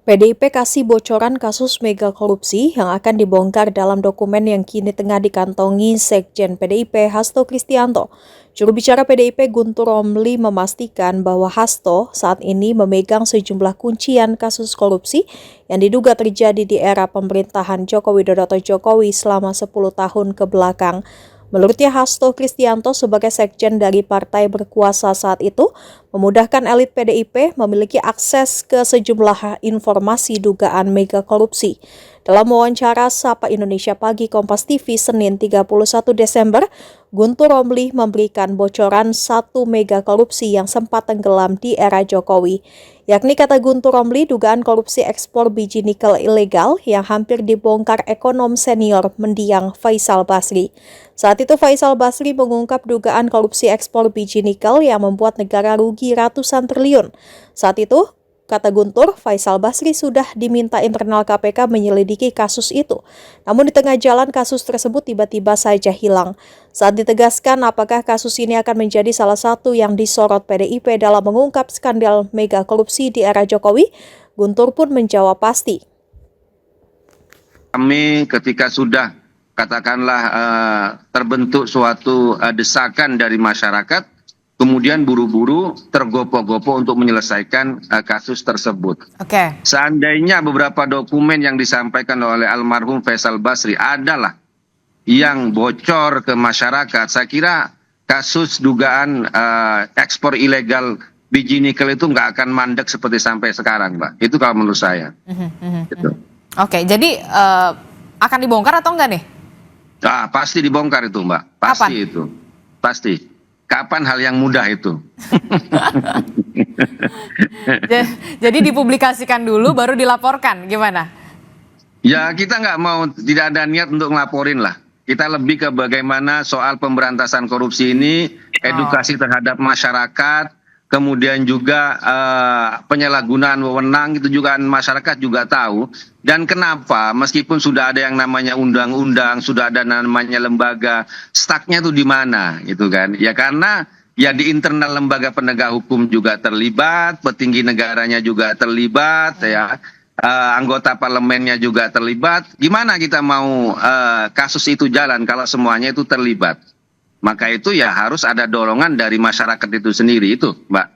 PDIP kasih bocoran kasus mega korupsi yang akan dibongkar dalam dokumen yang kini tengah dikantongi Sekjen PDIP Hasto Kristianto. Juru bicara PDIP Guntur Romli memastikan bahwa Hasto saat ini memegang sejumlah kuncian kasus korupsi yang diduga terjadi di era pemerintahan Joko Widodo atau Jokowi selama 10 tahun ke belakang. Menurutnya Hasto Kristianto sebagai sekjen dari partai berkuasa saat itu memudahkan elit PDIP memiliki akses ke sejumlah informasi dugaan mega korupsi. Dalam wawancara Sapa Indonesia Pagi Kompas TV Senin 31 Desember, Guntur Romli memberikan bocoran satu mega korupsi yang sempat tenggelam di era Jokowi. Yakni kata Guntur Romli dugaan korupsi ekspor biji nikel ilegal yang hampir dibongkar ekonom senior mendiang Faisal Basri. Saat itu Faisal Basri mengungkap dugaan korupsi ekspor biji nikel yang membuat negara rugi ratusan triliun. Saat itu, kata Guntur, Faisal Basri sudah diminta internal KPK menyelidiki kasus itu. Namun di tengah jalan kasus tersebut tiba-tiba saja hilang. Saat ditegaskan apakah kasus ini akan menjadi salah satu yang disorot PDIP dalam mengungkap skandal mega korupsi di era Jokowi, Guntur pun menjawab pasti. Kami ketika sudah katakanlah terbentuk suatu desakan dari masyarakat, kemudian buru-buru tergopoh-gopoh untuk menyelesaikan kasus tersebut. Oke. Seandainya beberapa dokumen yang disampaikan oleh almarhum Faisal Basri adalah yang bocor ke masyarakat, saya kira kasus dugaan ekspor ilegal biji nikel itu nggak akan mandek seperti sampai sekarang, Mbak. Itu kalau menurut saya. Gitu. Oke, jadi akan dibongkar atau enggak nih? Pasti dibongkar itu, Mbak. Pasti. Kapan? Itu. Pasti. Kapan hal yang mudah itu? Jadi dipublikasikan dulu baru dilaporkan, gimana? Ya kita nggak mau, tidak ada niat untuk ngelaporin lah. Kita lebih ke bagaimana soal pemberantasan korupsi ini, edukasi terhadap masyarakat, kemudian juga penyalahgunaan wewenang itu juga masyarakat juga tahu. Dan kenapa meskipun sudah ada yang namanya undang-undang, sudah ada namanya lembaga, stucknya itu di mana gitu kan? Ya karena ya di internal lembaga penegak hukum juga terlibat, petinggi negaranya juga terlibat, ya anggota parlemennya juga terlibat. Gimana kita mau kasus itu jalan kalau semuanya itu terlibat? Maka itu ya harus ada dorongan dari masyarakat itu sendiri itu, Mbak.